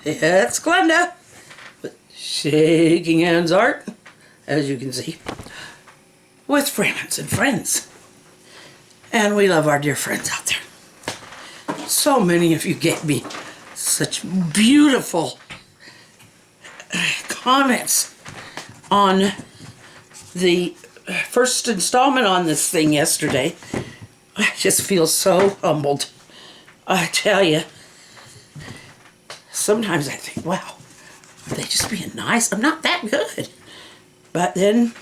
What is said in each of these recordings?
It's Glenda with Shaking Hands Art, as you can see, with Fralins and Friends. And we love our dear friends out there. So many of you gave me such beautiful comments on the first installment on this thing yesterday. I just feel so humbled. I tell you, sometimes I think, wow, are they just being nice? I'm not that good. But then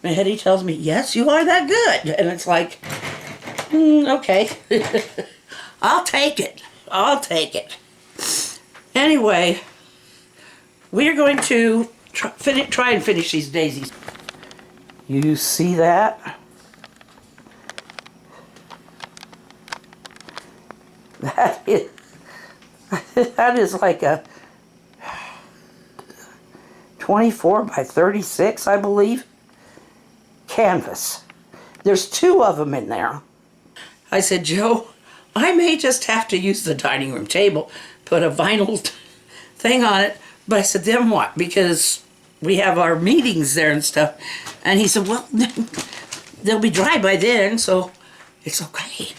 my heady tells me, yes, you are that good. And it's like, okay. I'll take it. I'll take it. Anyway, we're going to try and finish these daisies. You see that? That is like a 24 by 36, I believe, canvas. There's 2 of them in there. I said, Joe, I may just have to use the dining room table, put a vinyl thing on it. But I said, then what? Because we have our meetings there and stuff. And he said, well, they'll be dry by then, so it's okay.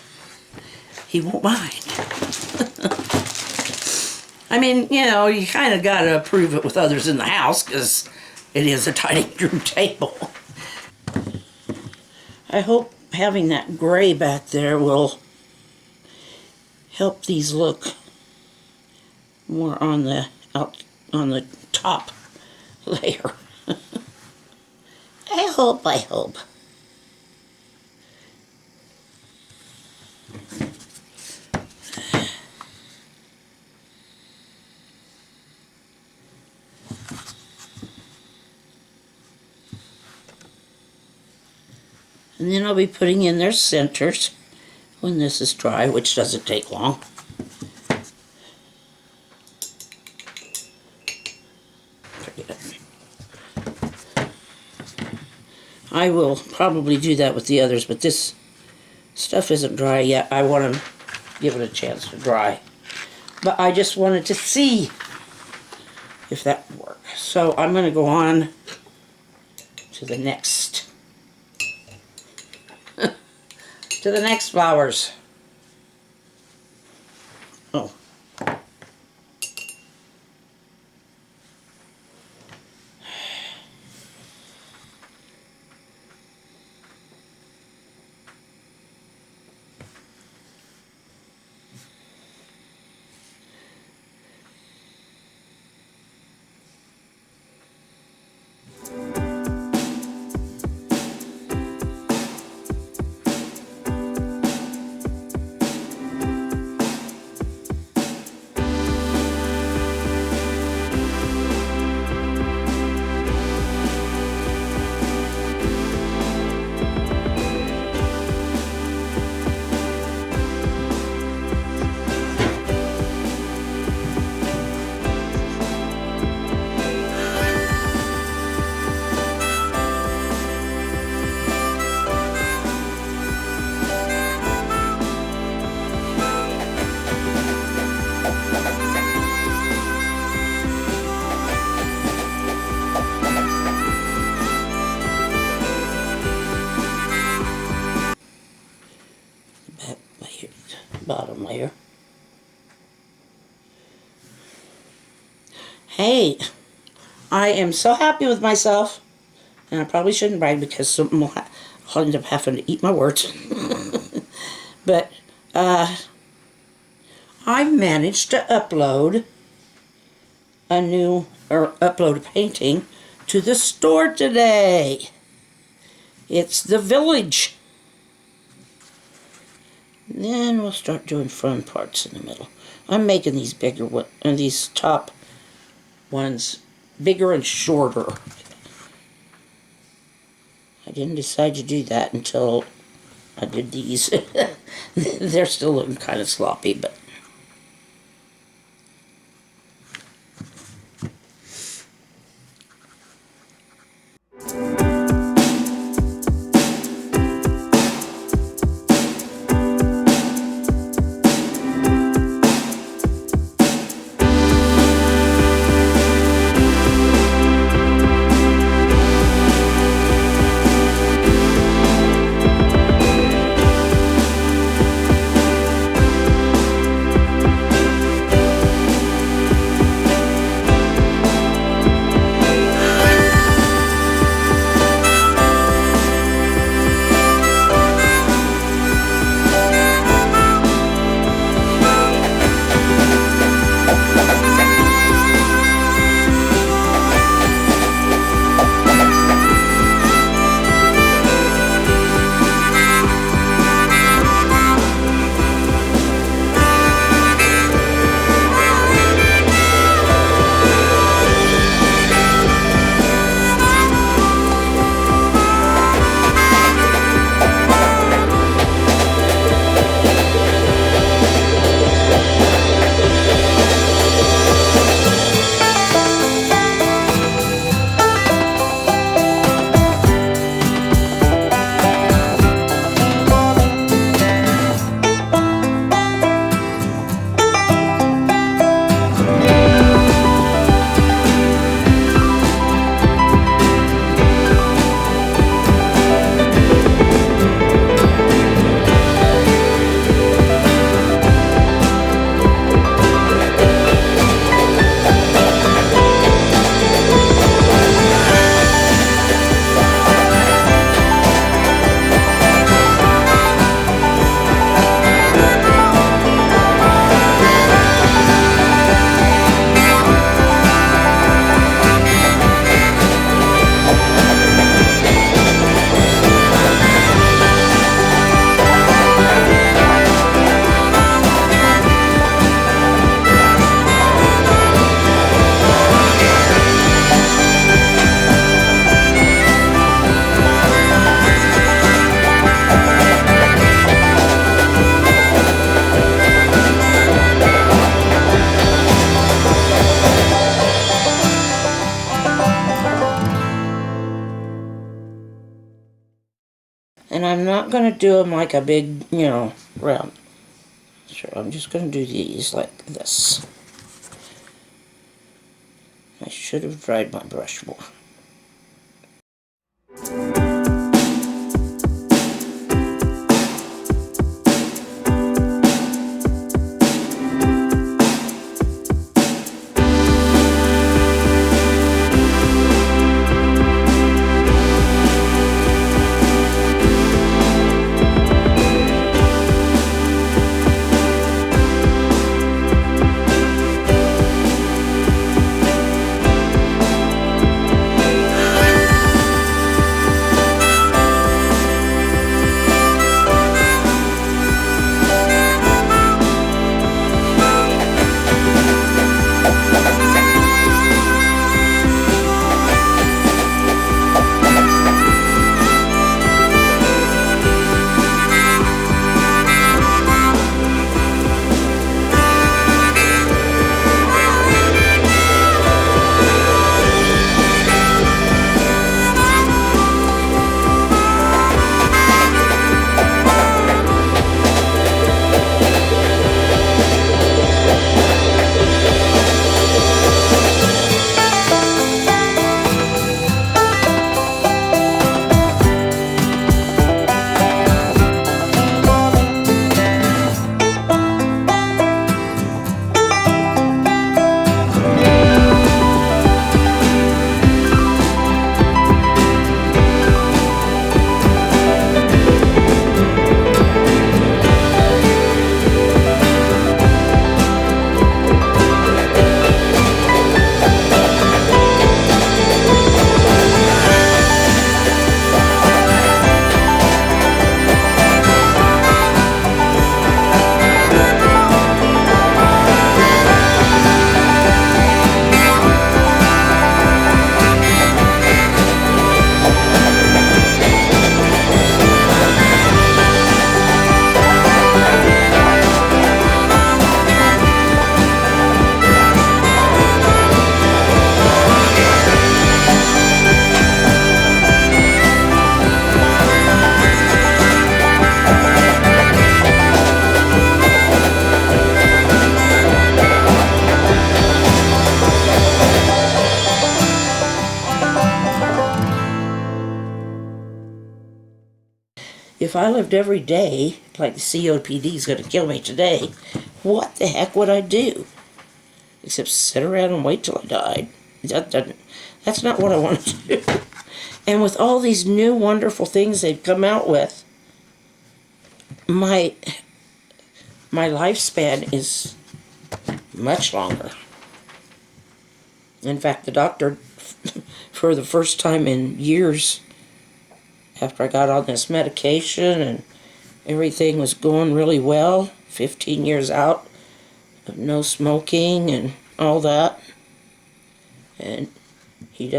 He won't mind. I mean, you know, you kind of got to approve it with others in the house because it is a dining room table. I hope having that gray back there will help these look more on the top layer. I hope. And then I'll be putting in their centers when this is dry, which doesn't take long. I will probably do that with the others, but this stuff isn't dry yet. I want to give it a chance to dry. But I just wanted to see if that would work. So I'm going to go on to the next flowers. Oh. Bottom layer. Hey, I am so happy with myself, and I probably shouldn't brag because I'll end up having to eat my words. But I managed to upload a painting to the store today. It's the village. Then we'll start doing fun parts in the middle. I'm making these bigger and these top ones bigger and shorter. I didn't decide to do that until I did these. They're still looking kind of sloppy, but And I'm not going to do them like a big, round. So I'm just going to do these like this. I should have dried my brush more. If I lived every day like the COPD is going to kill me today, what the heck would I do? Except sit around and wait till I died. That's not what I want to do. And with all these new wonderful things they've come out with, my lifespan is much longer. In fact, the doctor, for the first time in years, after I got on this medication and everything was going really well, 15 years out of no smoking and all that, and he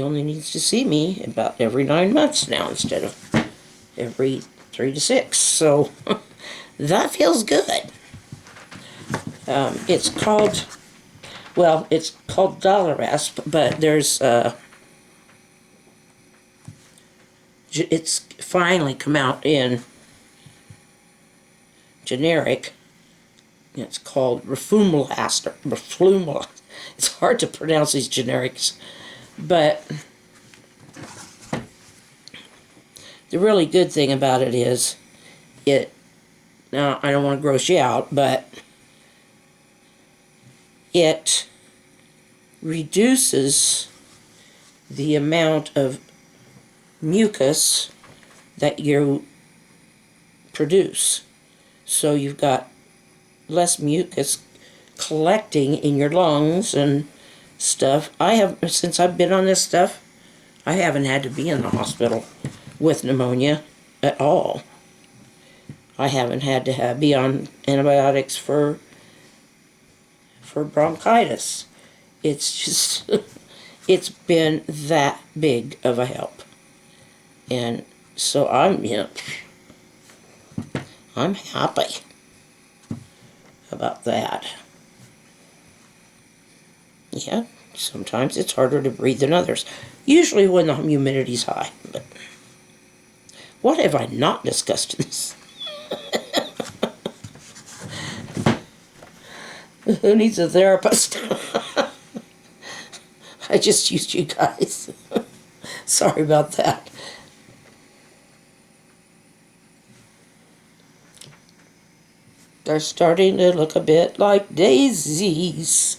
only needs to see me about every 9 months now instead of every 3 to 6, so that feels good. It's called Dollarasp, but it's finally come out in generic. It's called Roflumilast. It's hard to pronounce these generics, but the really good thing about it is now I don't want to gross you out, but it reduces the amount of mucus that you produce. So you've got less mucus collecting in your lungs and stuff. Since I've been on this stuff, I haven't had to be in the hospital with pneumonia at all. I haven't had to be on antibiotics for bronchitis. It's just, it's been that big of a help. And so I'm happy about that. Yeah, sometimes it's harder to breathe than others. Usually when the humidity's high, but What have I not discussed in this? Who needs a therapist? I just used you guys. Sorry about that. They're starting to look a bit like daisies.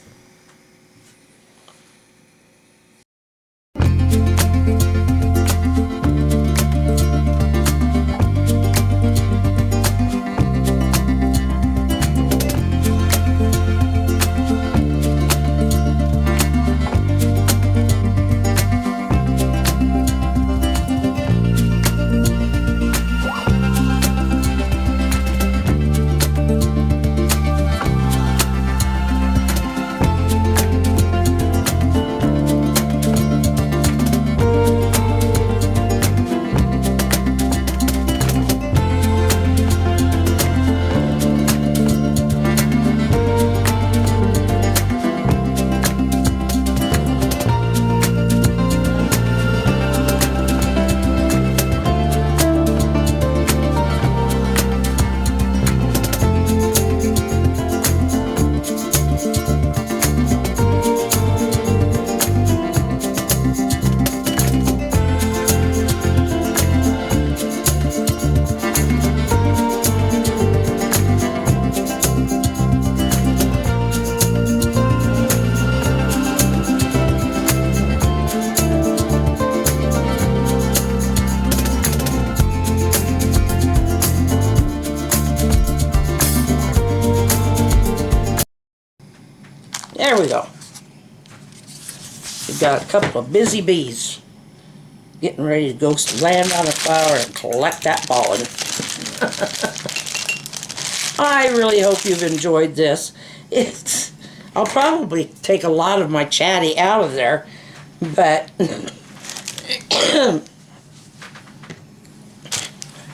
There we go. We've got a couple of busy bees getting ready to go land on a flower and collect that pollen. I really hope you've enjoyed this. I'll probably take a lot of my chatty out of there, but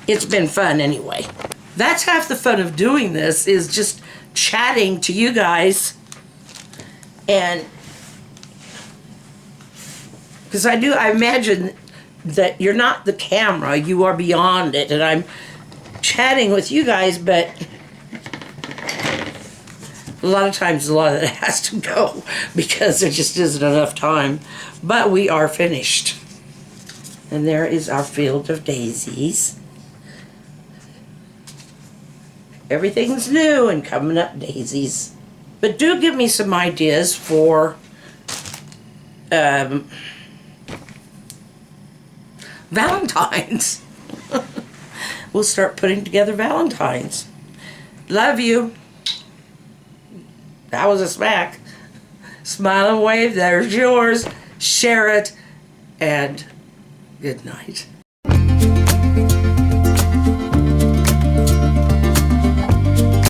it's been fun anyway. That's half the fun of doing this, is just chatting to you guys. And because I imagine that you're not the camera, you are beyond it, and I'm chatting with you guys, but a lot of times a lot of it has to go because there just isn't enough time. But we are finished. And there is our field of daisies. Everything's new and coming up daisies. But do give me some ideas for Valentine's. We'll start putting together Valentine's. Love you. That was a smack. Smile and wave. There's yours. Share it. And good night.